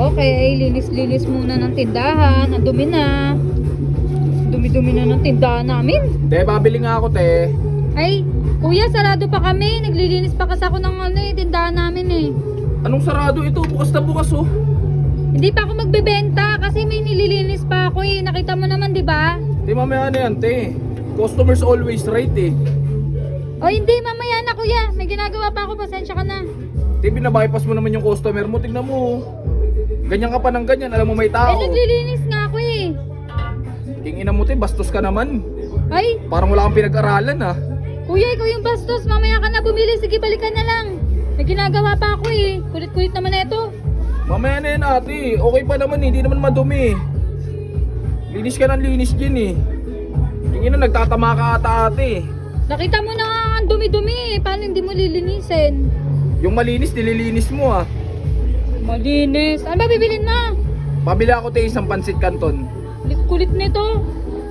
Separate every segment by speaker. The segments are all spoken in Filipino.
Speaker 1: Okay, linis-linis muna ng tindahan. Ang dumi na. Dumi-dumi na ng tindahan namin.
Speaker 2: Te, babili nga ako, te.
Speaker 1: Ay, kuya, sarado pa kami. Naglilinis pa kasi ako ng tindahan namin eh.
Speaker 2: Anong sarado ito? Bukas na bukas, oh.
Speaker 1: Hindi pa ako magbebenta kasi may nililinis pa ako eh. Nakita mo naman, di ba?
Speaker 2: Te, mamaya na yan, te. Customers always right, eh.
Speaker 1: O hindi, mamaya na kuya. May ginagawa pa ako, pasensya ka na.
Speaker 2: Te, binabypass mo naman yung customer mo. Tignan mo, oh. Ganyan ka pa ng ganyan. Alam mo may
Speaker 1: Eh,
Speaker 2: tao.
Speaker 1: naglilinis nga ako eh.
Speaker 2: King ina mo, te. Bastos ka naman.
Speaker 1: Ay,
Speaker 2: Parang wala kang pinag-aralan, ah.
Speaker 1: kuya, ikaw yung bastos. Mamaya ka na bumili. Sige, balikan na lang. May ginagawa pa ako eh. Kulit-kulit naman na ito.
Speaker 2: Mamaya na yan, ate. Okay pa naman, hindi naman madumi. Linis ka ng linis din, eh. King ina, nagtatama ka ata, ate.
Speaker 1: Nakita mo na nga ang dumi-dumi eh. Paano hindi mo lilinisin?
Speaker 2: Yung malinis, nililinis mo, ah.
Speaker 1: Malinis. Ano ba bibilin mo?
Speaker 2: Pabili ako, te, isang pansit canton.
Speaker 1: Kulit nito.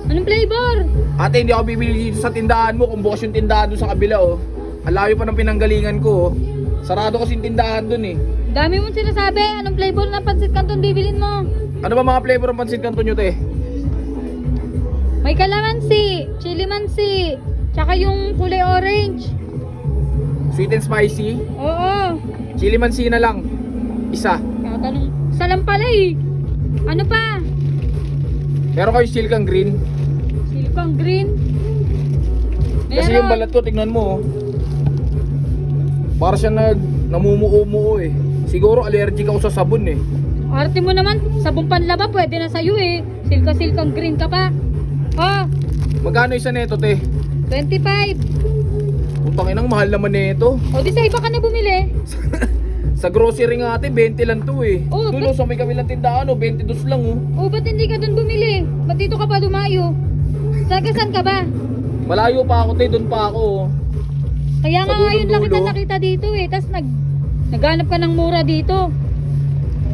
Speaker 1: Anong flavor?
Speaker 2: Ate, hindi ako bibili dito sa tindahan mo kung bukas yung tindahan doon sa kabila, oh. Ang layo pa ng pinanggalingan ko, oh. Sarado kasi yung tindahan doon, eh.
Speaker 1: Dami mong sinasabi. Anong flavor ng pansit canton bibilin mo?
Speaker 2: Ano ba mga flavor ng pansit canton nyo, te?
Speaker 1: May calamansi, chili mansi, tsaka yung kulay orange.
Speaker 2: Sweet and spicy?
Speaker 1: Oo.
Speaker 2: Chili mansi na lang. Isa.
Speaker 1: Tatanong. Isa lang pala eh. Ano pa?
Speaker 2: Meron kayo silkang green?
Speaker 1: Silicone green.
Speaker 2: Kasi yung balat ko, tignan mo, oh. Para siya namumuo-muo, eh. Siguro allergic ako sa sabon, eh.
Speaker 1: Arte mo naman, sabong panlaba pwede na sa'yo eh. Silka-silkang green ka pa. Oh,
Speaker 2: Magkano isa nito, te?
Speaker 1: 25.
Speaker 2: Putang inang mahal naman nito.
Speaker 1: O di sa iba ka na bumili.
Speaker 2: Sa grocery nga, ate, 20 lang to, eh.
Speaker 1: Oh,
Speaker 2: Doon, oh, sa may kabilang tindahan, oh, 22 lang, oh.
Speaker 1: O ba't hindi ka dun bumili? Ba't dito ka pa dumayo? Saan ka ba?
Speaker 2: Malayo pa ako, te. Doon pa ako, oh.
Speaker 1: Kaya nga
Speaker 2: Sa
Speaker 1: ngayon lang kita
Speaker 2: dulo-dulo.
Speaker 1: nakita dito eh. Tapos naghanap ka ng mura dito.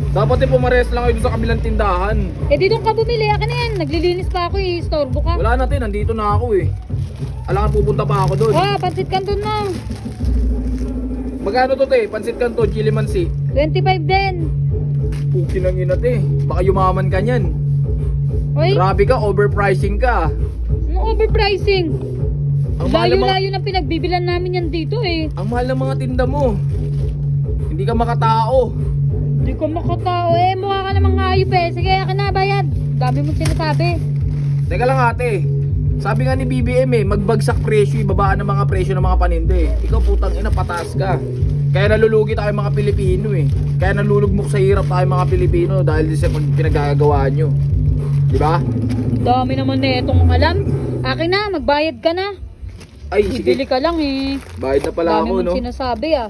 Speaker 2: Dapat, eh, pumares lang kayo doon sa kabilang tindahan.
Speaker 1: Eh dito ka bumili. Akin na yan. Naglilinis pa ako eh. Storbo ka.
Speaker 2: Wala natin, nandito na ako, eh. Alangan pupunta pa ako doon.
Speaker 1: Oh, pansit canton mo.
Speaker 2: Magkano to, te? Pansit canton, chili mansi.
Speaker 1: 25 din.
Speaker 2: Puki ng ina, te. Baka yumaman ka niyan.
Speaker 1: Oy,
Speaker 2: Grabe ka, overpricing ka.
Speaker 1: ano overpricing?
Speaker 2: Ang mahal ng mga,
Speaker 1: Layo-layo ng pinagbibilan namin yan dito eh.
Speaker 2: ang mahal ng mga tinda mo. Hindi ka makatao.
Speaker 1: Hindi ko makatao eh. Mukha ka namang hayop eh. Sige, akin na bayad. Dami mong sinasabi.
Speaker 2: Teka lang, ate. Sabi nga ni BBM, eh, magbagsak presyo, ibabaan ng mga presyo ng mga paninda, eh. Ikaw, putang ina, pataas ka. Kaya nalulugi tayo mga Pilipino, eh. Kaya nalulugmok sa hirap tayo mga Pilipino dahil sa pinagagawa nyo. Di ba?
Speaker 1: Dami naman na itong alam. Akin na, magbayad ka na.
Speaker 2: Ay,
Speaker 1: Bibili
Speaker 2: sige.
Speaker 1: ka lang eh.
Speaker 2: Bayad na pala
Speaker 1: Dami
Speaker 2: ako,
Speaker 1: mong
Speaker 2: no?
Speaker 1: sinasabi ah.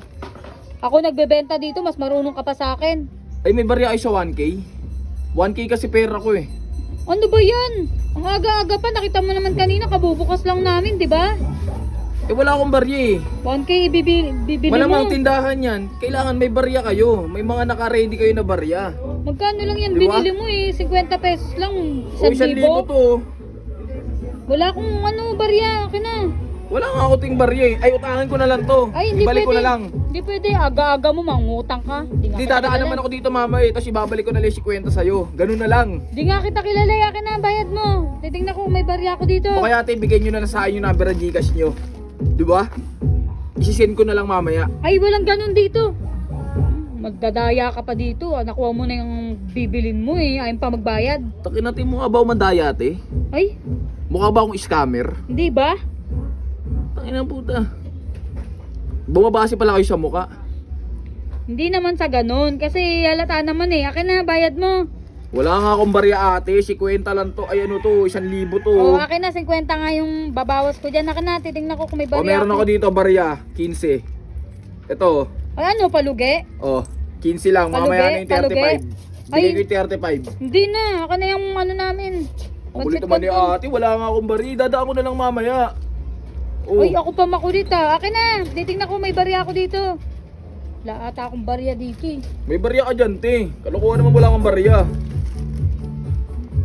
Speaker 1: Ako nagbebenta dito, mas marunong ka pa sa akin.
Speaker 2: Ay, may barya kayo sa 1K? 1K kasi pera ko, eh.
Speaker 1: Ano ba yan? Ang aga-aga pa, nakita mo naman kanina, kabubukas lang namin, di ba?
Speaker 2: Eh, wala akong barya, eh.
Speaker 1: 1K bibili
Speaker 2: Malamang
Speaker 1: mo.
Speaker 2: tindahan yan. Kailangan may barya kayo. May mga naka-ready kayo na barya.
Speaker 1: Magkano lang yan
Speaker 2: Di ba?
Speaker 1: binili mo eh? 50 pesos lang.
Speaker 2: O, 1,000 to.
Speaker 1: Wala akong barya. Akin na.
Speaker 2: Wala nga ako ting barya, eh. Ay, utahan ko na lang to.
Speaker 1: Ay, hindi
Speaker 2: Ibalik
Speaker 1: pwede.
Speaker 2: ko na lang.
Speaker 1: Hindi pwede. Aga-aga mo, mangutang ka.
Speaker 2: Hindi, dadaan naman ako dito, mama, eh. Tapos ibabalik ko na lang yung 50 sa'yo. Ganun na lang.
Speaker 1: Hindi nga kita kilala. Akin na, bayad mo. Titignan ko kung may barya ako dito.
Speaker 2: O kaya, ate, bigay nyo na sa akin yung number ng Gcash nyo. Di ba? Isisend ko na lang mamaya.
Speaker 1: Ay, walang ganun dito. Magdadaya ka pa dito. Nakuha mo na yung bibilin mo eh. Ayaw pa magbayad.
Speaker 2: Takin natin mukha ba mandaya, ate?
Speaker 1: Ay,
Speaker 2: Mukha ba akong scammer?
Speaker 1: hindi ba?
Speaker 2: Takin na puta. Bumabase pala kayo sa mukha.
Speaker 1: Hindi naman sa ganun. Kasi halata naman eh. Akin na, bayad mo.
Speaker 2: Wala nga akong barya, ate. 50 lang to. Ay, ano to? 1,000 to.
Speaker 1: O, akin na, 50 nga yung babawas ko dyan. Akin na, titignan ko kung may
Speaker 2: O,
Speaker 1: barya
Speaker 2: meron ako dito, barya. 15. Ito.
Speaker 1: Ay, ano, palugi?
Speaker 2: Oh, 15 lang. Mamaya na yung 35.
Speaker 1: Ay.
Speaker 2: Bigay ko yung 35.
Speaker 1: Hindi na, akin na yung ano namin.
Speaker 2: Ang kulit naman ni ate. Wala nga akong barya. Dadaan ko na lang mamaya. Oh.
Speaker 1: Ay, ako pa makulit ah. Akin na, titignan ko may barya ako dito. Wala ata akong barya dito eh.
Speaker 2: May barya ka dyan, te. Kalokohan naman wala akong barya.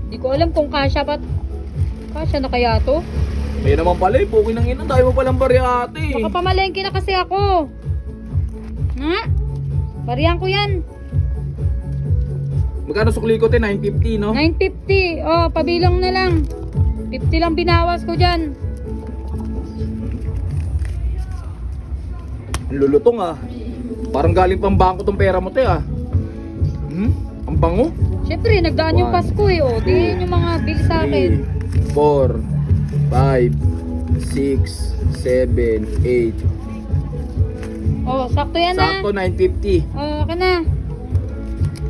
Speaker 1: Hindi ko alam kung kasya pa. Kasya na kaya to?
Speaker 2: Kaya naman pala eh. Bukin ng ina. Dahil mo palang barya, ate.
Speaker 1: Baka pamalengke na kasi ako. Nga? Baryan ko yan.
Speaker 2: Magkano sukli ko, te? 950, no?
Speaker 1: 950. Oh, pabilang na lang. 50 lang binawas ko dyan.
Speaker 2: Ang lulutong ah. Parang galing pang bangko tong pera mo, te ah. Ang bango.
Speaker 1: Siyempre, nagdaan yung
Speaker 2: 1,
Speaker 1: Pasko eh. Oh, di yun yung mga bill sa akin.
Speaker 2: 4, 5, 6, 7, 8.
Speaker 1: Oh, sakto yan ha.
Speaker 2: Sakto 950.
Speaker 1: Oh, okay na.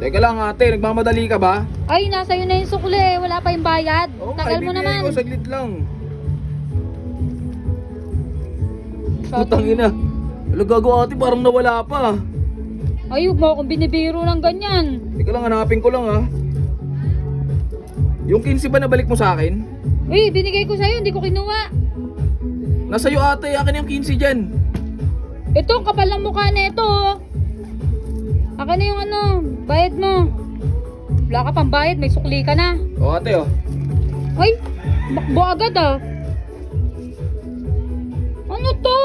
Speaker 2: Teka lang ate, nagmamadali ka ba?
Speaker 1: Ay, nasa yun na yung sukli. Wala pa yung bayad. Tagal mo naman.
Speaker 2: Ko, saglit lang.
Speaker 1: Masyado-
Speaker 2: Putang ina. Wala gago ate, parang nawala pa.
Speaker 1: Ay, huwag mo akong binibiro ng ganyan.
Speaker 2: Teka lang, hanapin ko lang ah. Yung 15 ba nabalik mo sa akin?
Speaker 1: Uy, binigay ko sa'yo. Hindi ko kinuha.
Speaker 2: Nasa iyo ate, akin yung 15 dyan.
Speaker 1: Ito, kapal ng mukha na ito. Oh. Akin na yung ano, bayad mo. Wala ka pang bayad, may sukli ka na.
Speaker 2: O ate oh.
Speaker 1: Ay, bakbo agad ah. Ano to?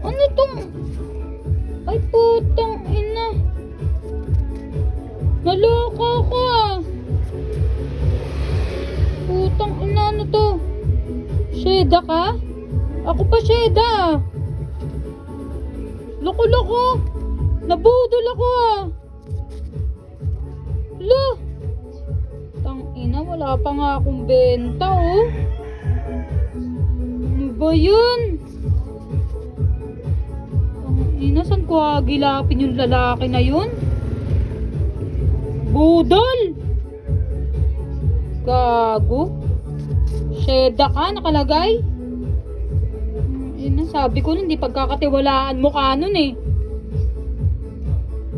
Speaker 1: Ano tong? Ay, putang ina. Naloko ko ah. Putang ina, ano to? Sheda ka? Ako pa Sheda ah. Loko-loko. Nabudol ako ah. Lo. Tang ina, wala pa nga akong benta oh. Ano ba yun? Tang ina, saan ko agilapin yung lalaki na yun? Budol. Gago. Sheda ka, nakalagay. Tang ina, sabi ko nun, hindi pagkakatiwalaan mo ka nun eh.